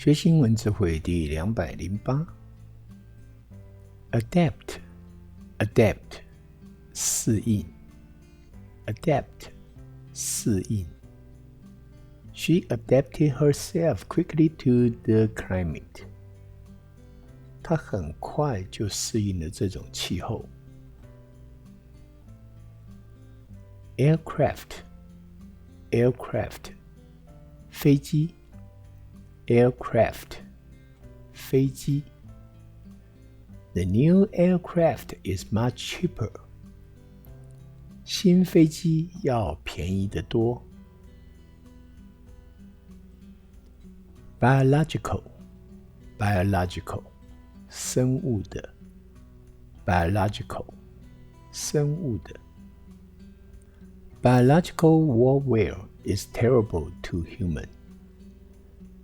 学习英文词汇第208 Adapt 适应 Adapt 适应 She adapted herself quickly to the climate. 她很快就适应了这种气候。Aircraft 飞机 Aircraft 飞机 The new aircraft is much cheaper. 新飞机要便宜得多。Biological 生物的 Biological 生物的 Biological warfare is terrible to human.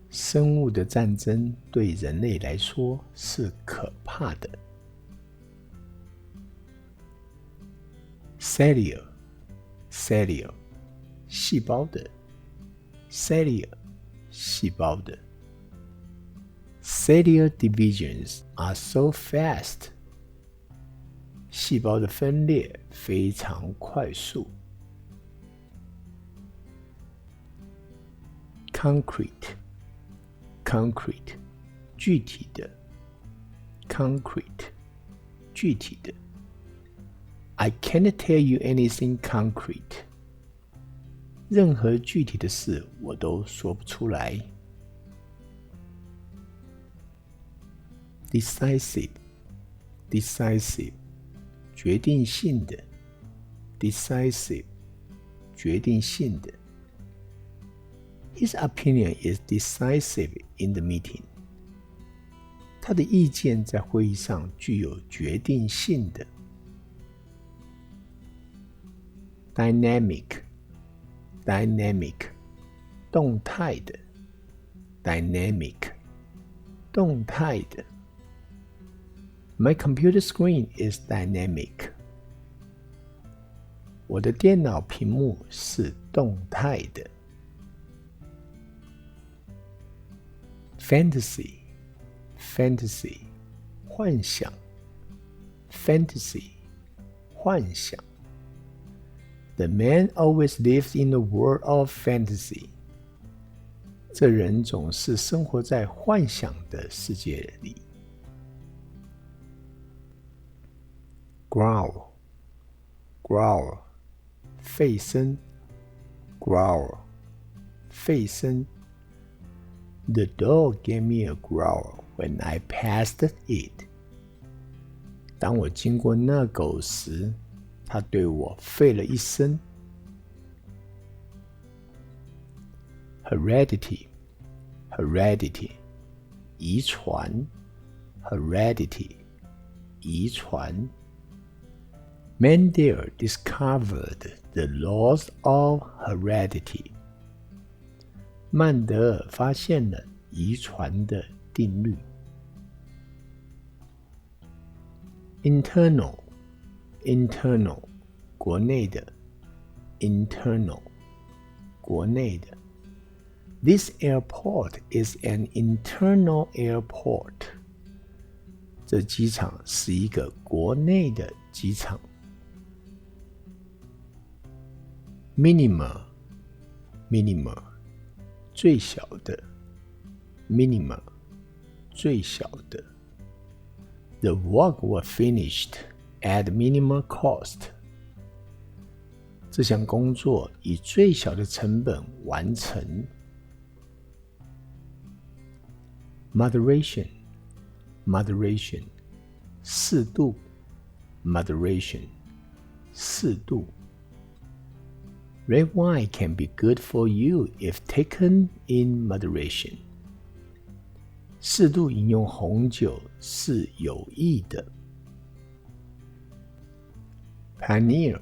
生物的战争对人类来说是可怕的。Cellular 细胞的 Cellular 细胞的 Cellular divisions are so fast. 细胞的分裂非常快速。Concrete 具体的 Concrete 具体的 I can't tell you anything concrete. 任何具体的事我都说不出来。Decisive 决定性的 Decisive 决定性的 His opinion is decisive in the meeting. 他的意见在会议上具有决定性的。Dynamic 动态的 Dynamic 动态的 My computer screen is dynamic. 我的电脑屏幕是动态的。Fantasy 幻想 Fantasy 幻想 The man always lives in a world of fantasy. 这人总是生活在幻想的世界里。Growl 吠声 Growl 吠声The dog gave me a growl when I passed it. 当我经过那狗时，它对我吠了一声。Heredity 遗传 Heredity 遗传 Mendel discovered the laws of heredity. 曼德尔发现了遗传的定律。Internal 国内的 Internal 国内的 This airport is an internal airport. 这机场是一个国内的机场。Minimal 最小的 Minimal 最小的 The work was finished at minimal cost. 这项工作以最小的成本完成。Moderation 适度 Moderation 适度Red wine can be good for you if taken in moderation. 适度饮用红酒是有益的。Pioneer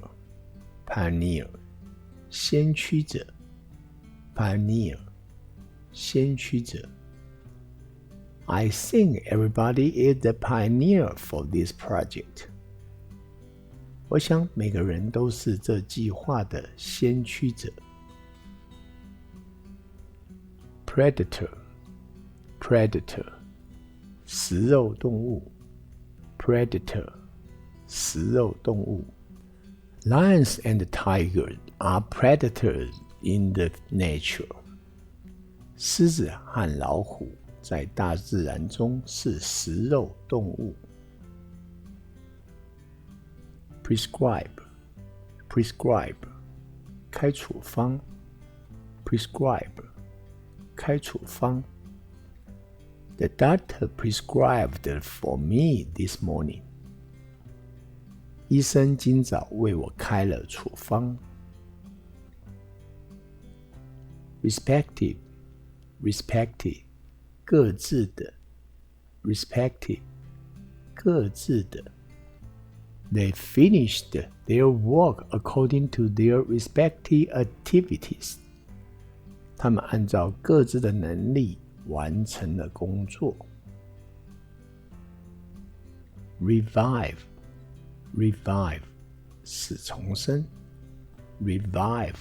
先驱者 Pioneer 先驱者 I think everybody is the pioneer for this project. 我想每个人都是这计划的先驱者。Predator predator 食肉动物 predator 食肉动物 Lions and tigers are predators in the nature 狮子和老虎在大自然中是食肉动物 prescribe 开处方 prescribe 开处方 The doctor prescribed for me this morning 医生今早为我开了处方 respective 各自的 respective 各自的 They finished their work according to their respective activities 他们按照各自的能力完成了工作 revive 使重生 revive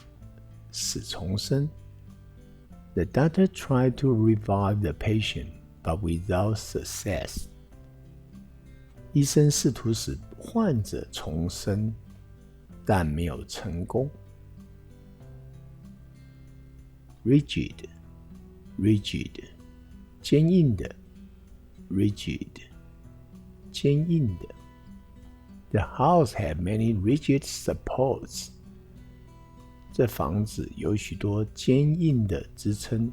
使重生 The doctor tried to revive the patient, but without success. 医生试图使患者重生，但没有成功。rigid 坚硬的 rigid 坚硬的 The house had many rigid supports. 这房子有许多坚硬的支撑。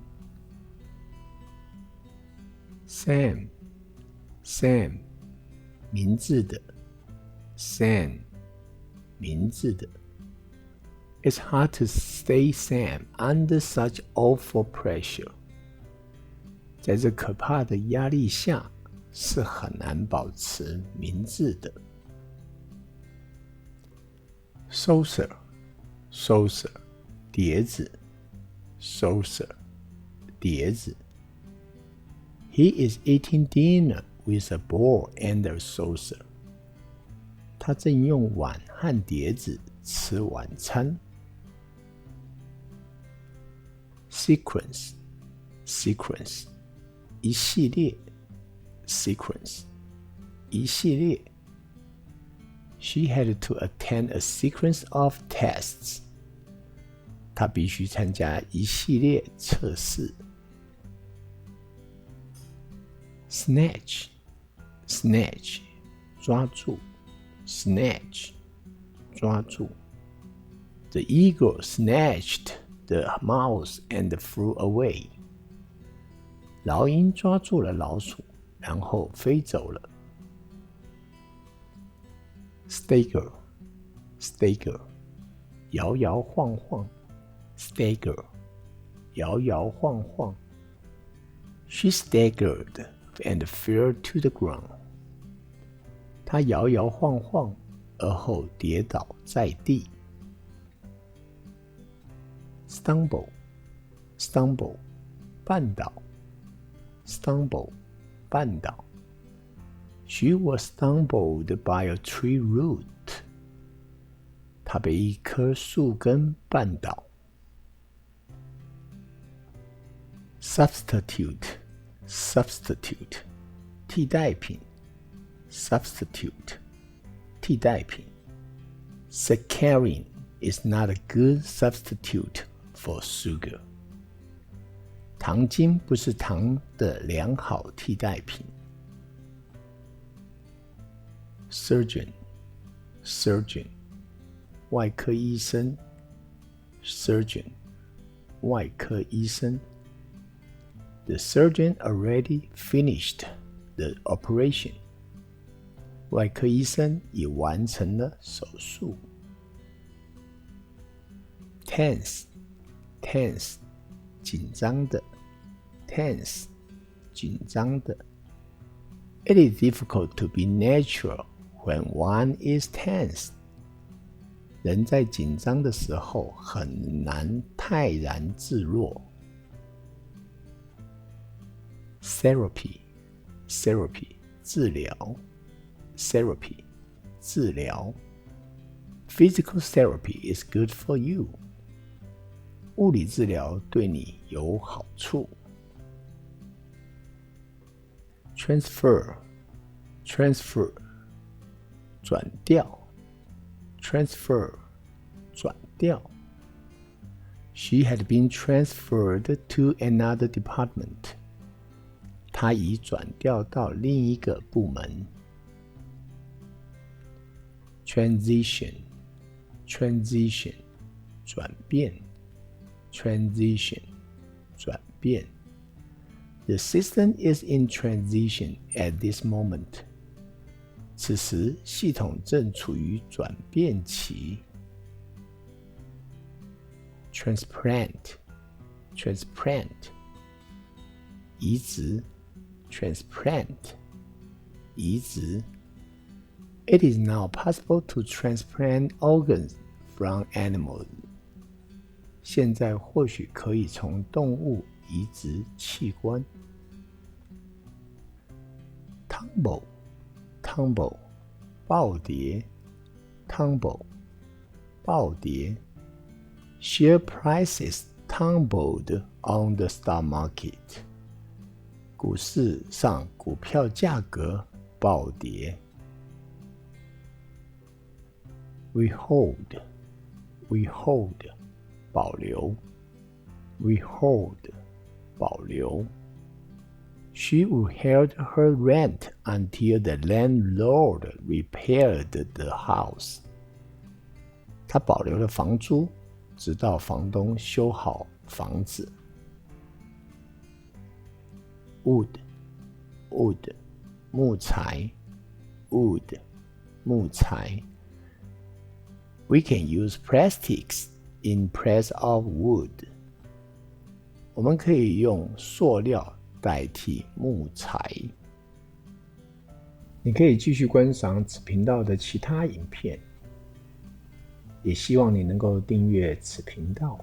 Sam 名字的 Sam 名字的 It's hard to stay Sam under such awful pressure. 在这可怕的压力下是很难保持明智的。Saucer 碟子 saucer 碟子 He is eating dinner with a bowl and a saucer. 他正用碗和碟子吃晚餐。Sequence 一系列 sequence 一系列 She had to attend a sequence of tests. 她必须参加一系列测试。Snatch 抓住 Snatch 抓住 The eagle snatched the mouse and flew away. 老鹰抓住了老鼠，然后飞走了。Stagger 摇摇晃晃 Stagger 摇摇晃晃 She staggered and fell to the ground. 她摇摇晃晃，而后跌倒在地。Stumble 绊倒 Stumble 绊倒 She was stumbled by a tree root. 她被一棵树根绊倒。Substitute 替代品 Substitute 替代品 Saccharin is not a good substitute for sugar. 糖精不是糖的良好替代品。Surgeon 外科医生 Surgeon 外科医生 The surgeon already finished the operation. 外科医生已完成了手术。Tense 紧张的 Tense 紧张的 It is difficult to be natural when one is tense. 人在紧张的时候很难泰然自若。Therapy 治疗 Therapy 治疗 Physical therapy is good for you. 物理治疗对你有好处。transfer 转调 transfer 转调 She had been transferred to another department. 她已转调到另一个部门。transition 转变 transition 转变 The system is in transition at this moment. 此时系统正处于转变期。transplant 移植 transplant 移植 It is now possible to transplant organs from animals. 现在或许可以从动物移植器官。tumble 暴跌 tumble 暴跌 Share prices tumbled on the stock market. 股市上股票价格暴跌。withhold 保留 withhold 保留 She withheld her rent until the landlord repaired the house. 她保留了房租，直到房东修好房子。wood 木材 wood 木材 We can use plastics in place of wood. 我们可以用塑料代替木材。你可以继续观赏此频道的其他影片，也希望你能够订阅此频道。